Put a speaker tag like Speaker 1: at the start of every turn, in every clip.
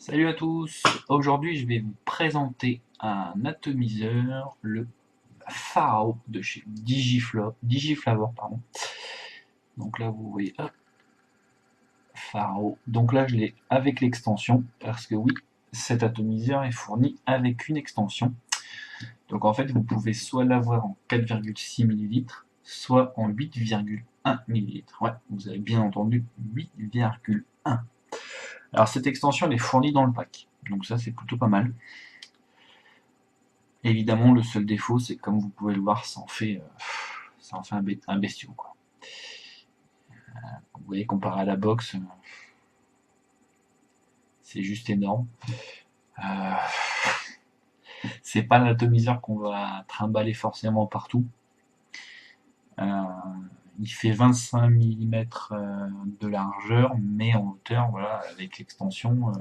Speaker 1: Salut à tous, aujourd'hui je vais vous présenter un atomiseur, le Pharaon de chez Digiflavor, pardon. Donc là vous voyez, hop, Pharaon. Donc là je l'ai avec l'extension, parce que oui, cet atomiseur est fourni avec une extension. Donc en fait vous pouvez soit l'avoir en 4,6 ml, soit en 8,1 ml. Ouais, vous avez bien entendu, 8,1. Alors cette extension elle est fournie dans le pack, donc ça c'est plutôt pas mal. Évidemment, le seul défaut, c'est que comme vous pouvez le voir, ça en fait un bestiau, quoi. Vous voyez, comparé à la box, c'est juste énorme. Euh, c'est pas l'atomiseur qu'on va trimballer forcément partout. Euh, il fait 25 mm de largeur, mais en hauteur, voilà, avec l'extension,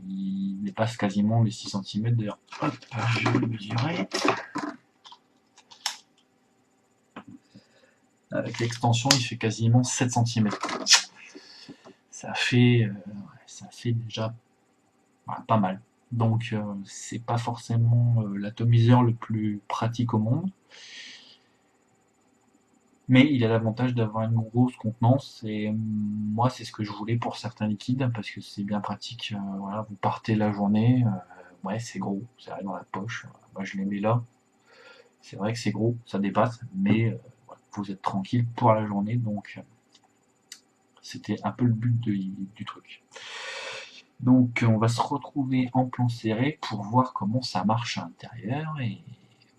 Speaker 1: il dépasse quasiment les 6 cm. D'ailleurs, hop, je vais le mesurer. Avec l'extension, il fait quasiment 7 cm. Ça fait, ça fait déjà pas mal. Donc c'est pas forcément l'atomiseur le plus pratique au monde, mais il a l'avantage d'avoir une grosse contenance et moi c'est ce que je voulais pour certains liquides parce que c'est bien pratique. Voilà, vous partez la journée, ouais c'est gros, ça arrive dans la poche. Moi je les mets là. C'est vrai que c'est gros, ça dépasse, mais voilà, vous êtes tranquille pour la journée, donc c'était un peu le but du truc. Donc on va se retrouver en plan serré pour voir comment ça marche à l'intérieur et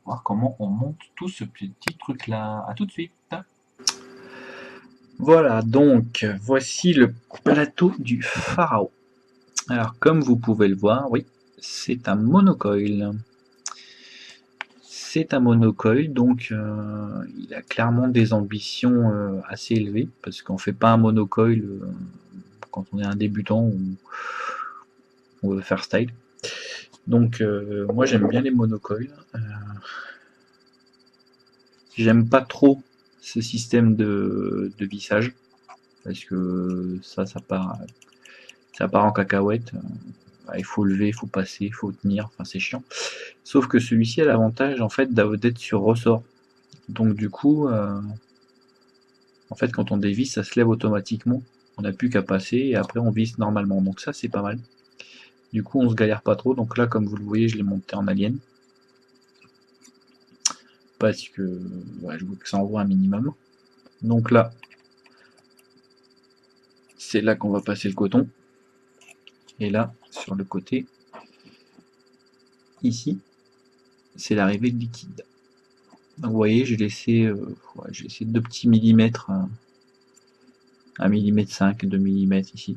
Speaker 1: voir comment on monte tout ce petit truc là. A tout de suite. Voilà, donc voici le plateau du Pharaon. Alors comme vous pouvez le voir, oui, c'est un monocoil. C'est un monocoil, donc il a clairement des ambitions assez élevées, parce qu'on ne fait pas un monocoil quand on est un débutant ou on veut faire style. Donc moi j'aime bien les monocoils. J'aime pas trop ce système de vissage parce que ça part en cacahuète. Il faut lever, il faut passer, il faut tenir, enfin c'est chiant. Sauf que celui-ci a l'avantage en fait d'être sur ressort. Donc du coup, en fait quand on dévisse, ça se lève automatiquement. On n'a plus qu'à passer et après on visse normalement. Donc ça c'est pas mal. Du coup on se galère pas trop. Donc là comme vous le voyez, je l'ai monté en alien. Parce que ouais, je veux que ça envoie un minimum. Donc là, c'est là qu'on va passer le coton. Et là, sur le côté, ici, c'est l'arrivée de liquide. Donc vous voyez, j'ai laissé 2 petits millimètres, 1 mm 5, 2 mm ici.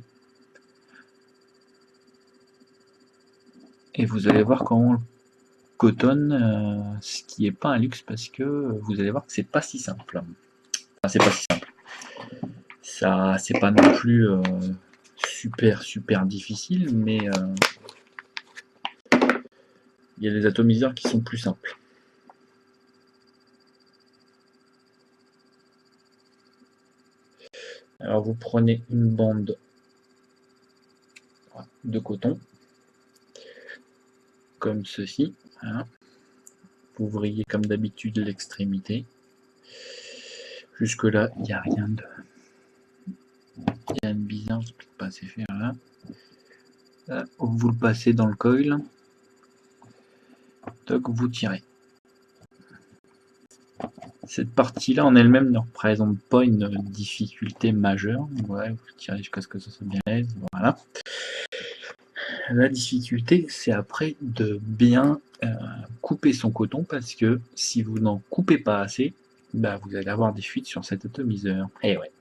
Speaker 1: Et vous allez voir comment on cotonne, ce qui n'est pas un luxe parce que vous allez voir que c'est pas si simple. Enfin, c'est pas si simple. Ça, c'est pas non plus super difficile, mais il y a des atomiseurs qui sont plus simples. Alors vous prenez une bande de coton, comme ceci. Voilà. Vous vrillez comme d'habitude l'extrémité. Jusque là, il n'y a rien de bizarre, je ne peux pas assez faire là. Là. Vous le passez dans le coil. Toc, vous tirez. Cette partie-là en elle-même ne représente pas une difficulté majeure. Ouais, vous tirez jusqu'à ce que ça soit bien l'aise. Voilà. La difficulté, c'est après de bien couper son coton parce que si vous n'en coupez pas assez, bah, vous allez avoir des fuites sur cet atomiseur. Et ouais.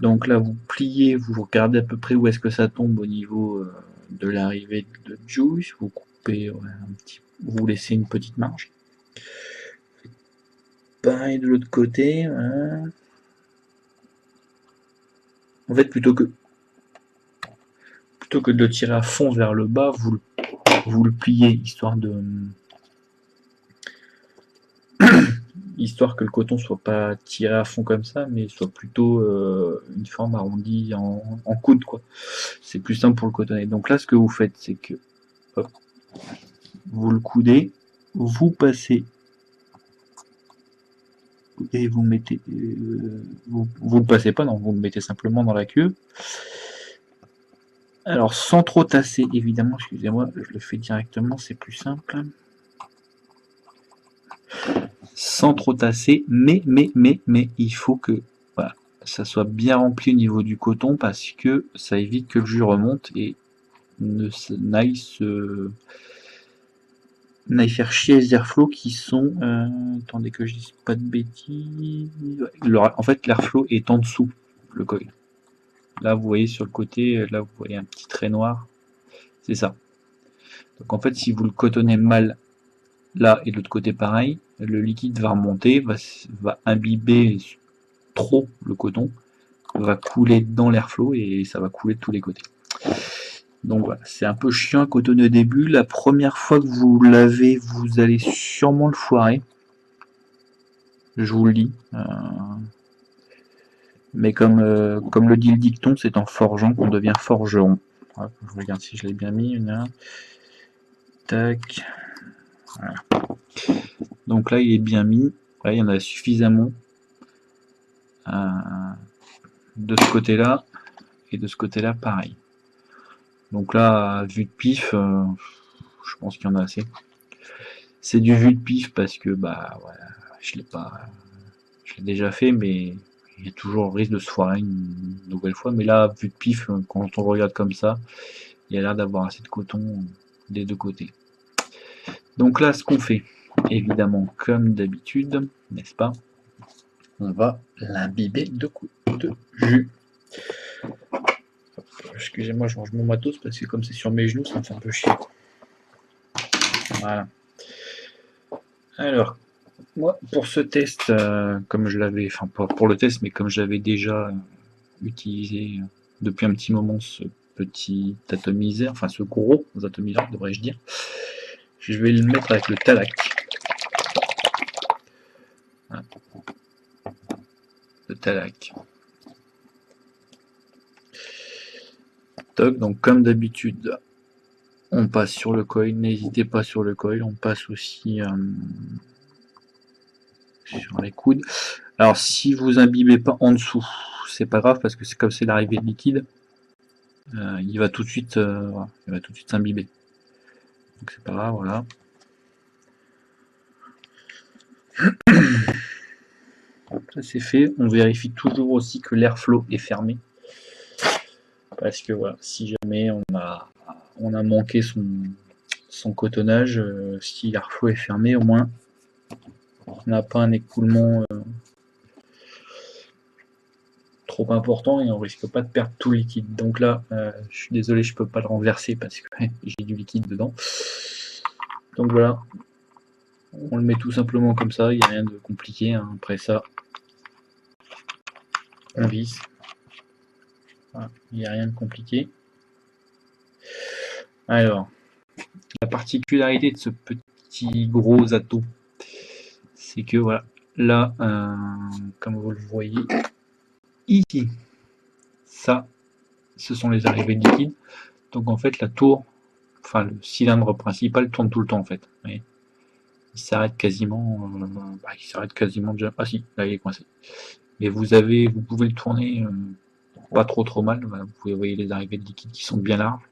Speaker 1: Donc là, vous pliez, vous regardez à peu près où est-ce que ça tombe au niveau de l'arrivée de juice. Vous coupez vous laissez une petite marge. Pareil de l'autre côté. Voilà. En fait, plutôt que de le tirer à fond vers le bas, vous le pliez histoire histoire que le coton soit pas tiré à fond comme ça, mais soit plutôt une forme arrondie en coude, quoi. C'est plus simple pour le cotonner. Donc là, ce que vous faites, c'est que hop, vous le coudez, vous passez et vous mettez, vous le passez pas, non, vous le mettez simplement dans la queue. Alors sans trop tasser, évidemment, excusez-moi, je le fais directement, c'est plus simple. Sans trop tasser, mais il faut que voilà, ça soit bien rempli au niveau du coton parce que ça évite que le jus remonte et n'aille faire chier les airflows qui sont attendez que je dise pas de bêtises. En fait l'airflow est en dessous le coil. Là vous voyez sur le côté, là vous voyez un petit trait noir, c'est ça. Donc en fait si vous le cotonnez mal là et de l'autre côté pareil, le liquide va remonter, va imbiber trop le coton, va couler dans l'airflow et ça va couler de tous les côtés. Donc voilà, c'est un peu chiant à cotonner au début. La première fois que vous l'avez, vous allez sûrement le foirer. Je vous le dis. Mais comme le dit le dicton, c'est en forgeant qu'on devient forgeron. Voilà, je regarde si je l'ai bien mis. Tac. Voilà. Donc là, il est bien mis. Là, il y en a suffisamment de ce côté-là et de ce côté-là, pareil. Donc là, vue de pif, je pense qu'il y en a assez. C'est du vue de pif parce que bah voilà, je l'ai déjà fait, mais il y a toujours le risque de se foirer une nouvelle fois. Mais là, vue de pif, quand on regarde comme ça, il y a l'air d'avoir assez de coton des deux côtés. Donc là, ce qu'on fait, évidemment, comme d'habitude, n'est-ce pas, on va l'imbiber de jus. Excusez-moi, je range mon matos parce que comme c'est sur mes genoux, ça me fait un peu chier. Voilà. Alors, moi, pour ce test, comme je l'avais, enfin pas pour le test, mais comme j'avais déjà utilisé depuis un petit moment ce petit atomiseur, enfin ce gros atomiseur, devrais-je dire, je vais le mettre avec le Talac. Voilà. Le Talac. Toc, donc comme d'habitude, on passe sur le coil, n'hésitez pas sur le coil, on passe aussi sur les coudes. Alors si vous imbibez pas en dessous, c'est pas grave parce que c'est comme c'est l'arrivée de liquide, il va tout de suite s'imbiber. Donc c'est pas grave, voilà. Ça c'est fait. On vérifie toujours aussi que l'airflow est fermé. Parce que voilà, si jamais on a manqué son cotonnage, si l'airflow est fermé, au moins on n'a pas un écoulement trop important et on risque pas de perdre tout le liquide. Donc là, je suis désolé, je peux pas le renverser parce que j'ai du liquide dedans. Donc voilà, on le met tout simplement comme ça, il n'y a rien de compliqué. Hein. Après ça, on visse. Voilà, il n'y a rien de compliqué. Alors, la particularité de ce petit gros ato, c'est que voilà, là, comme vous le voyez ici, ça, ce sont les arrivées de liquide. Donc en fait, la tour, enfin le cylindre principal tourne tout le temps en fait. Voyez, il s'arrête quasiment, déjà. Ah si, là il est coincé. Mais vous pouvez le tourner pas trop mal. Voilà, vous pouvez voir les arrivées de liquide qui sont bien larges.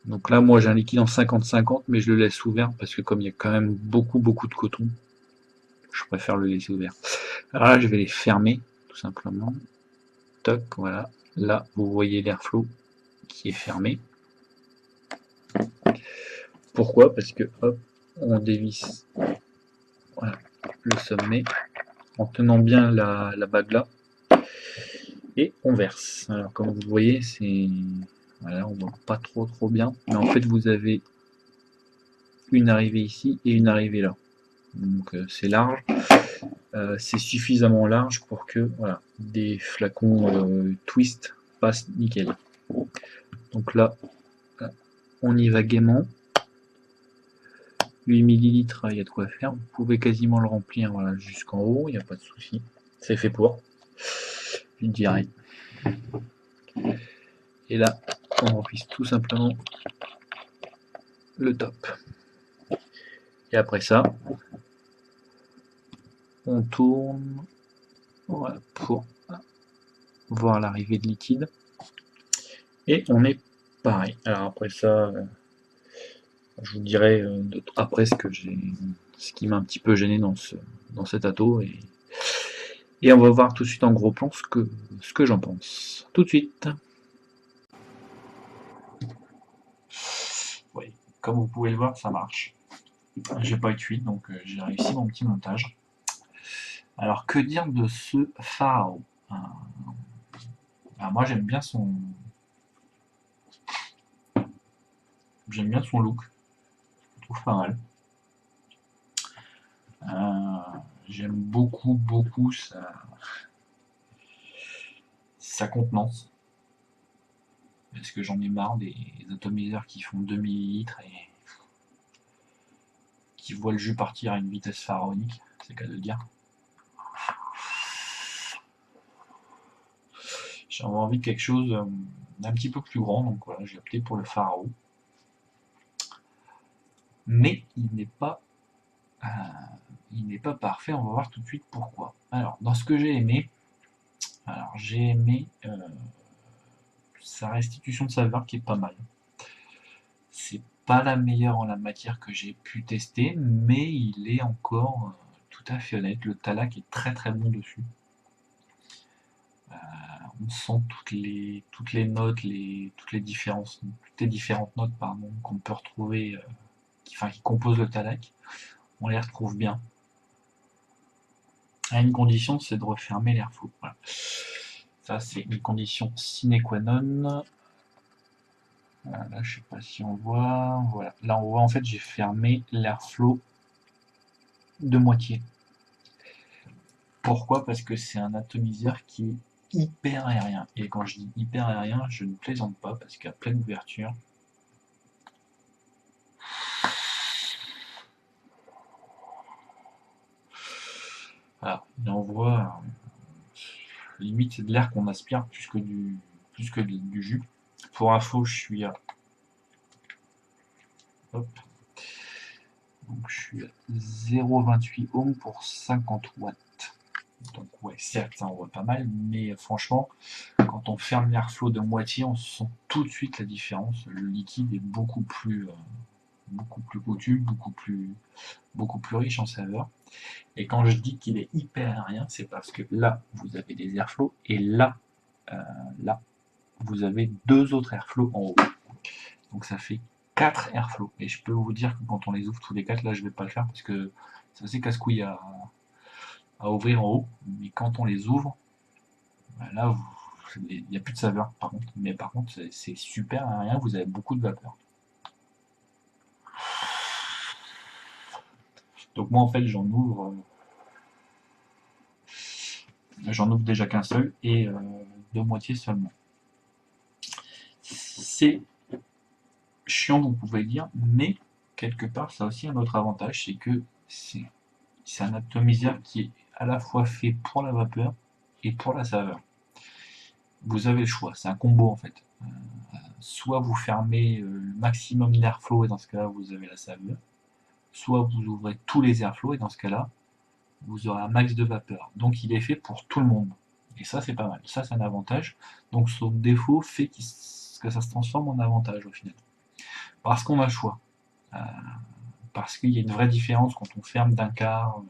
Speaker 1: Donc là, moi j'ai un liquide en 50-50, mais je le laisse ouvert parce que comme il y a quand même beaucoup de coton, je préfère le laisser ouvert. Alors là, je vais les fermer tout simplement. Toc, voilà. Là, vous voyez l'airflow qui est fermé. Pourquoi? Parce que hop, on dévisse voilà, le sommet en tenant bien la bague là et on verse. Alors comme vous voyez, c'est voilà, on voit pas trop bien, mais en fait vous avez une arrivée ici et une arrivée là. Donc c'est large, c'est suffisamment large pour que voilà, des flacons twist passent nickel. Donc là, on y va gaiement. 8 millilitres, il y a de quoi faire. Vous pouvez quasiment le remplir voilà, jusqu'en haut, il n'y a pas de souci. C'est fait pour, je dirais. Et là, on remplit tout simplement le top. Et après ça, on tourne voilà, pour voir l'arrivée de liquide. Et on est pareil. Alors après ça, je vous dirai après ce qui m'a un petit peu gêné dans cet atto. Et on va voir tout de suite en gros plan ce que j'en pense. Tout de suite. Oui, comme vous pouvez le voir, ça marche. J'ai pas eu de fuite, donc j'ai réussi mon petit montage. Alors que dire de ce phare? Moi j'aime bien son look, je trouve pas mal. J'aime beaucoup sa contenance. Parce que j'en ai marre des atomiseurs qui font 2 millilitres et qui voient le jus partir à une vitesse pharaonique, c'est qu'à le dire. J'avais envie de quelque chose d'un petit peu plus grand, donc voilà, j'ai opté pour le Pharaon. Mais euh, il n'est pas parfait, on va voir tout de suite pourquoi. Alors, dans ce que j'ai aimé, sa restitution de saveur qui est pas mal. C'est pas la meilleure en la matière que j'ai pu tester, mais il est encore tout à fait honnête. Le Talac est très bon dessus. On sent toutes les notes, toutes les différentes notes qu'on peut retrouver, qui composent le Talac. On les retrouve bien. À une condition, c'est de refermer l'airflow. Voilà. Ça, c'est une condition sine qua non. Là, je sais pas si on voit. Voilà. Là, on voit en fait, j'ai fermé l'airflow de moitié. Pourquoi? Parce que c'est un atomiseur qui est hyper aérien. Et quand je dis hyper aérien, je ne plaisante pas parce qu'à pleine ouverture, voilà, il envoie limite c'est de l'air qu'on aspire plus que du jus. Pour info, je suis à hop, donc je suis à 0,28 ohms pour 50 watts. Donc ouais, certes, ça envoie pas mal, mais franchement, quand on ferme l'airflow de moitié, on sent tout de suite la différence. Le liquide est beaucoup plus goûtu, beaucoup plus riche en saveur. Et quand je dis qu'il est hyper aérien, c'est parce que là, vous avez des airflows, et là, vous avez deux autres airflows en haut. Donc ça fait 4 airflows. Et je peux vous dire que quand on les ouvre tous les 4, là je vais pas le faire parce que c'est assez casse-couille à ouvrir en haut. Mais quand on les ouvre, bah là, il n'y a plus de saveur par contre. Mais par contre, c'est super aérien, vous avez beaucoup de vapeur. Donc moi en fait j'en ouvre déjà qu'un seul et de moitié seulement. C'est chiant, vous pouvez dire, mais quelque part ça a aussi un autre avantage, c'est que c'est un atomiseur qui est à la fois fait pour la vapeur et pour la saveur. Vous avez le choix, c'est un combo en fait. Soit vous fermez le maximum d'airflow et dans ce cas-là vous avez la saveur, soit vous ouvrez tous les airflows et dans ce cas-là vous aurez un max de vapeur. Donc il est fait pour tout le monde. Et ça c'est pas mal, ça c'est un avantage. Donc son défaut fait que ça se transforme en avantage au final. Parce qu'on a le choix. Euh, parce qu'il y a une vraie différence quand on ferme d'un quart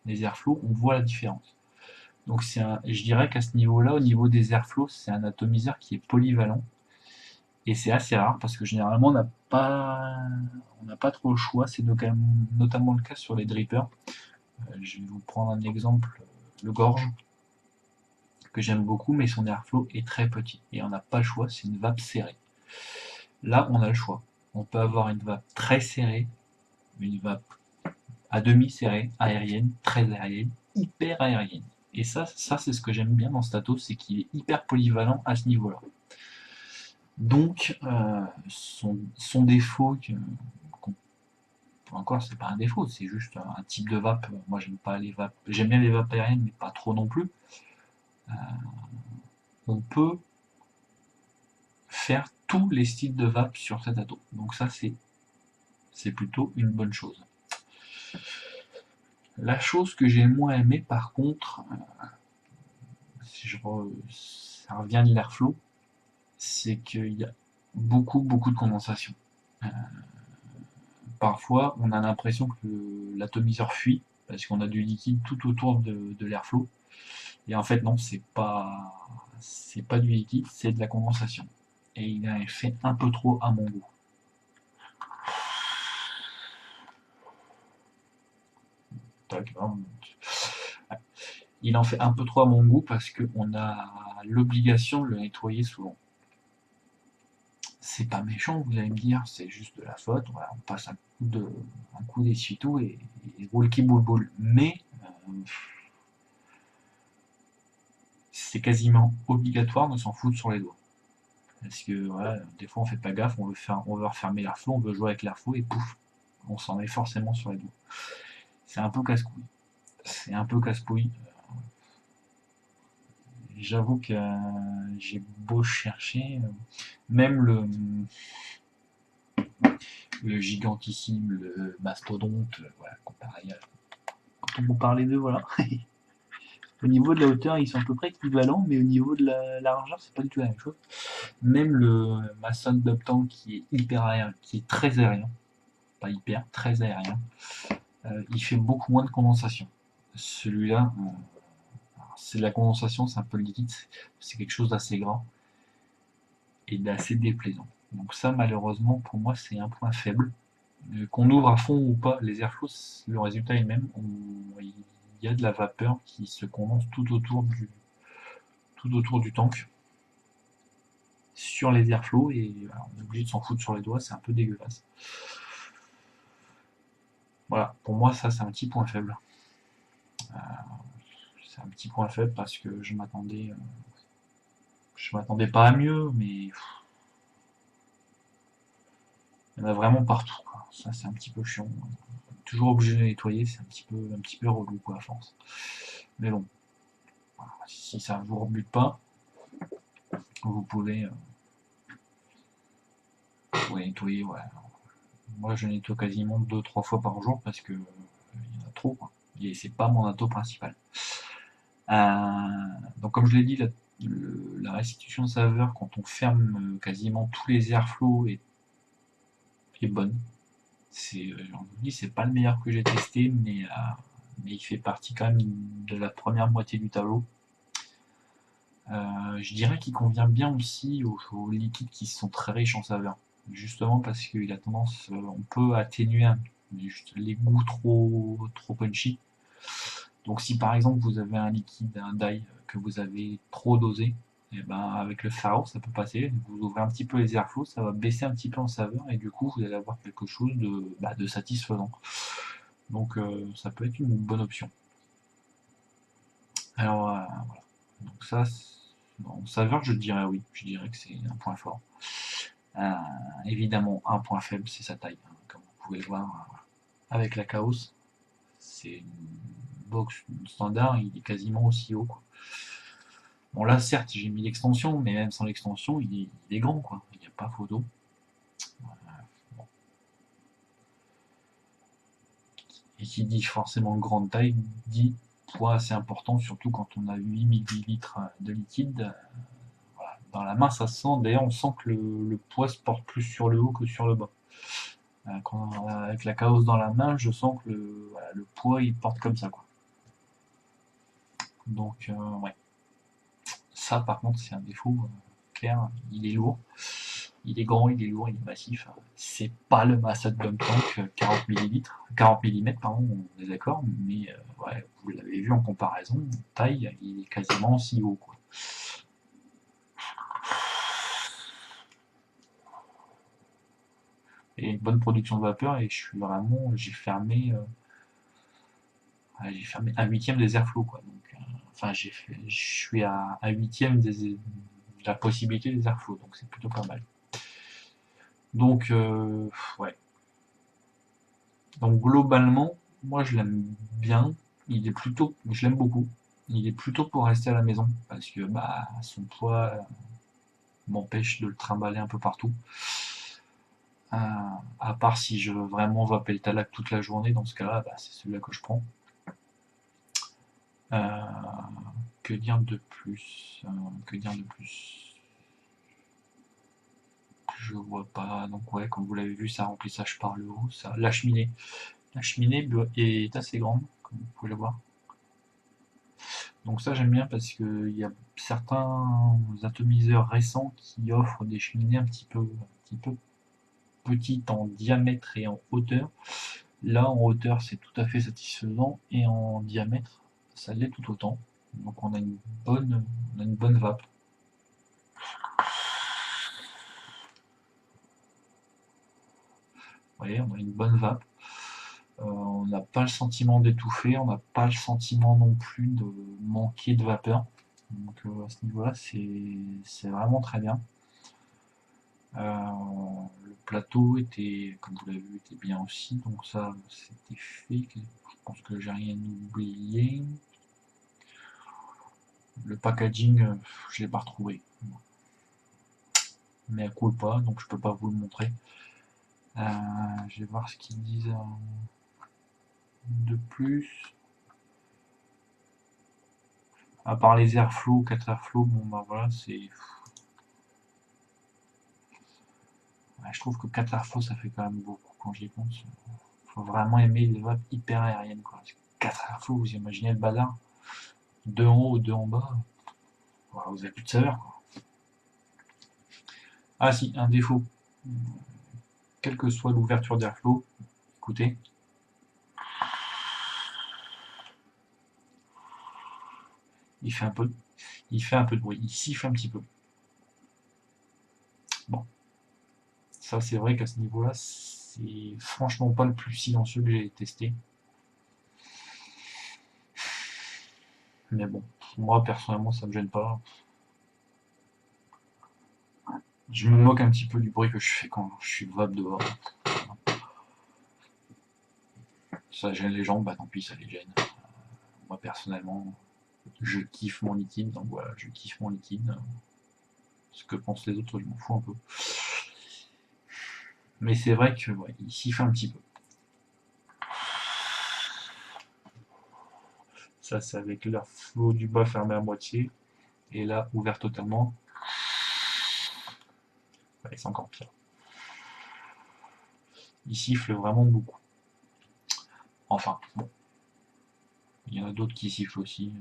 Speaker 1: les airflows, on voit la différence. Donc je dirais qu'à ce niveau-là, au niveau des airflows, c'est un atomiseur qui est polyvalent. Et c'est assez rare parce que généralement on n'a pas trop le choix. C'est notamment le cas sur les drippers. Je vais vous prendre un exemple, le Gorge, que j'aime beaucoup, mais son airflow est très petit. Et on n'a pas le choix, c'est une vape serrée. Là, on a le choix. On peut avoir une vape très serrée, une vape à demi serrée, aérienne, très aérienne, hyper aérienne. Et ça c'est ce que j'aime bien dans Stato, c'est qu'il est hyper polyvalent à ce niveau-là. Donc, son défaut Encore, c'est pas un défaut, c'est juste un type de vape. Moi, j'aime pas les vapes. J'aime bien les vapes aériennes, mais pas trop non plus. On peut faire tous les styles de vape sur cet ato. Donc ça, c'est plutôt une bonne chose. La chose que j'ai moins aimé, par contre, si ça revient de l'airflow, c'est qu'il y a beaucoup de condensation. Euh, Parfois, on a l'impression que l'atomiseur fuit parce qu'on a du liquide tout autour de l'airflow. Et en fait, non, c'est pas du liquide, c'est de la condensation. Et il a fait un peu trop à mon goût. Il en fait un peu trop à mon goût parce qu'on a l'obligation de le nettoyer souvent. C'est pas méchant, vous allez me dire, c'est juste de la faute. Voilà, on passe un coup d'essuie-tout et roule qui boule boule. Mais c'est quasiment obligatoire de s'en foutre sur les doigts. Parce que voilà, des fois on fait pas gaffe, on veut refermer l'airflow, on veut jouer avec l'airflow et pouf, on s'en met forcément sur les doigts. C'est un peu casse-couille. C'est un peu casse-couille. J'avoue que j'ai beau chercher, même le gigantissime, le mastodonte, voilà, comparé à, quand on compare les deux, voilà. Au niveau de la hauteur, ils sont à peu près équivalents, mais au niveau de la largeur, c'est pas du tout la même chose. Même le Mason Doptank qui est hyper aérien, qui est très aérien, pas hyper, très aérien, il fait beaucoup moins de condensation. Celui-là, c'est de la condensation, c'est un peu le liquide, c'est quelque chose d'assez gras et d'assez déplaisant. Donc ça, malheureusement, pour moi, c'est un point faible. Qu'on ouvre à fond ou pas les airflows, le résultat est le même. Il y a de la vapeur qui se condense tout autour du tank sur les airflows et voilà, on est obligé de s'en foutre sur les doigts, c'est un peu dégueulasse. Voilà, pour moi, ça, c'est un petit point faible. C'est un petit point faible parce que je m'attendais pas à mieux, mais il y en a vraiment partout, quoi. Ça, c'est un petit peu chiant. Toujours obligé de nettoyer, c'est un petit peu relou, quoi, à force. Mais bon, voilà, si ça vous rebute pas, vous pouvez nettoyer. Ouais. Moi, je nettoie quasiment 2-3 fois par jour parce que il y en a trop, quoi. Et c'est pas mon ato principal. Donc, comme je l'ai dit, la restitution de saveur quand on ferme quasiment tous les airflows est bonne. Je vous dis, c'est pas le meilleur que j'ai testé, mais il fait partie quand même de la première moitié du tableau. Je dirais qu'il convient bien aussi aux liquides qui sont très riches en saveur. Justement parce qu'il a tendance, on peut atténuer juste les goûts trop punchy. Donc si par exemple vous avez un liquide, un dye que vous avez trop dosé, et ben avec le pharo ça peut passer. Vous ouvrez un petit peu les airflows, ça va baisser un petit peu en saveur et du coup vous allez avoir quelque chose de satisfaisant. Donc ça peut être une bonne option. Alors voilà. Donc ça, en saveur je dirais oui, je dirais que c'est un point fort. Euh, Évidemment un point faible c'est sa taille, hein, comme vous pouvez le voir avec la Chaos. C'est une box standard, il est quasiment aussi haut, quoi. Bon là certes j'ai mis l'extension, mais même sans l'extension il est grand, quoi. Il n'y a pas photo. Bon. Et qui dit forcément grande taille dit poids assez important, surtout quand on a 8 millilitres de liquide. Voilà. Dans la main ça se sent, d'ailleurs on sent que le poids se porte plus sur le haut que sur le bas. Avec la Chaos dans la main, je sens que voilà, le poids il porte comme ça, quoi. Donc ouais. Ça, par contre, c'est un défaut clair. Il est lourd, il est grand, il est lourd, il est massif. C'est pas le Massad Dump Tank 40 millilitres, 40 mm, pardon, on est d'accord, mais ouais, vous l'avez vu en comparaison, en taille, il est quasiment aussi haut, quoi. Et une bonne production de vapeur, et j'ai fermé un huitième des airflows, quoi. Donc, enfin, je suis à un huitième de la possibilité des airflows, donc c'est plutôt pas mal. Donc, ouais, Donc globalement, moi je l'aime bien. Je l'aime beaucoup. Il est plutôt pour rester à la maison parce que bah son poids m'empêche de le trimballer un peu partout. Euh, à part si je veux vraiment vaper le talac toute la journée, dans ce cas-là, bah, c'est celui-là que je prends. Euh, que dire de plus? Que dire de plus? Je vois pas. Donc ouais, comme vous l'avez vu, ça remplissage par le haut. Ça, la cheminée est assez grande, comme vous pouvez le voir. Donc ça j'aime bien parce que il y a certains atomiseurs récents qui offrent des cheminées un petit peu petites en diamètre et en hauteur. Là en hauteur c'est tout à fait satisfaisant et en diamètre ça l'est tout autant. Donc on a une bonne vape. Vous voyez, on a une bonne vape. On n'a pas le sentiment d'étouffer, on n'a pas le sentiment non plus de manquer de vapeur. Donc à ce niveau-là, c'est vraiment très bien. Le plateau était, comme vous l'avez vu, était bien aussi, donc ça c'était fait. Je pense que j'ai rien oublié. Le packaging, je l'ai pas retrouvé. Mais à coup pas, donc je peux pas vous le montrer. Je vais voir ce qu'ils disent de plus. À part les airflow, 4 airflow, bon bah voilà, c'est. Ouais, je trouve que 4 airflow ça fait quand même beaucoup quand j'y pense. Faut vraiment aimer les vapes hyper aériennes quoi. 4 airflow, vous imaginez le bazar? Deux en haut, deux en bas, voilà, vous avez plus de saveur quoi. Ah si, un défaut. Quelle que soit l'ouverture d'airflow, écoutez, il fait un peu, il fait un peu de bruit, il siffle un petit peu. Bon, ça c'est vrai qu'à ce niveau-là, c'est franchement pas le plus silencieux que j'ai testé. Mais bon, moi personnellement ça me gêne pas. Je me moque un petit peu du bruit que je fais quand je suis vape dehors. Ça gêne les gens, bah tant pis, ça les gêne. Moi personnellement, je kiffe mon liquide, donc voilà, je kiffe mon liquide. Ce que pensent les autres, je m'en fous un peu. Mais c'est vrai que ouais, il siffle un petit peu. Ça c'est avec l'airflow du bas fermé à moitié, et là ouvert totalement. Ouais, c'est encore pire. Il siffle vraiment beaucoup. Enfin, bon, il y en a d'autres qui sifflent aussi.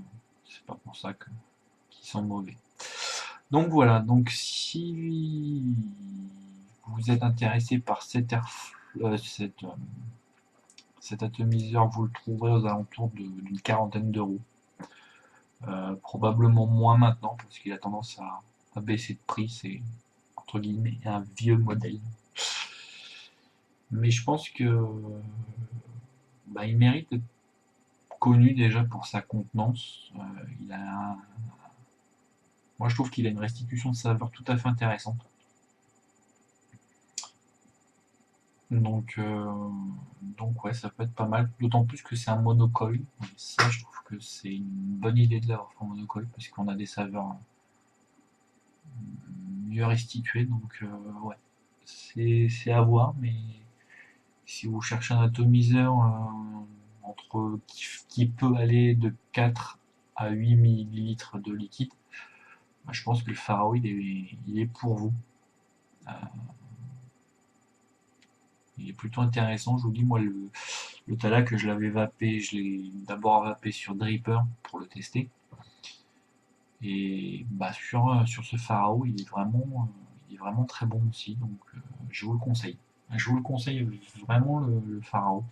Speaker 1: C'est pas pour ça qu'ils sont mauvais. Donc voilà, donc si vous êtes intéressé par cet atomiseur, vous le trouverez aux alentours d'une quarantaine d'euros. Probablement moins maintenant, parce qu'il a tendance à baisser de prix, c'est entre guillemets un vieux modèle. Mais je pense que bah, il mérite d'être connu déjà pour sa contenance. Il a Moi je trouve qu'il a une restitution de saveur tout à fait intéressante. Donc, euh, donc ouais, ça peut être pas mal. D'autant plus que c'est un monocoil. Ça, je trouve que c'est une bonne idée de l'avoir fait en monocoil parce qu'on a des saveurs mieux restituées. Donc ouais, c'est à voir. Mais si vous cherchez un atomiseur qui peut aller de 4 à 8 millilitres de liquide, bah, je pense que le Pharaon il est pour vous. Euh, il est plutôt intéressant. Je vous dis, moi, le Talac, je l'avais vapé, je l'ai d'abord vapé sur Dripper pour le tester. Et bah, sur ce Pharaon, il est vraiment très bon aussi. Donc, je vous le conseille. Je vous le conseille vraiment le Pharaon.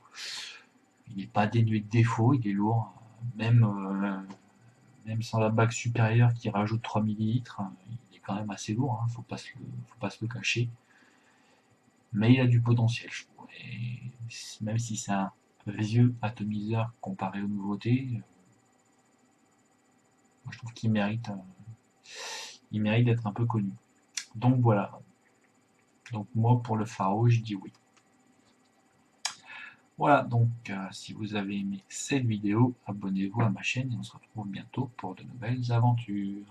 Speaker 1: Il n'est pas dénué de défauts, il est lourd. Même, même sans la bague supérieure qui rajoute 3 millilitres, il est quand même assez lourd, hein, faut pas se le cacher. Mais il a du potentiel, je trouve. Et même si c'est un vieux atomiseur comparé aux nouveautés, moi, je trouve il mérite d'être un peu connu. Donc voilà. Donc moi pour le Pharaon, je dis oui. Voilà, donc si vous avez aimé cette vidéo, abonnez-vous à ma chaîne et on se retrouve bientôt pour de nouvelles aventures.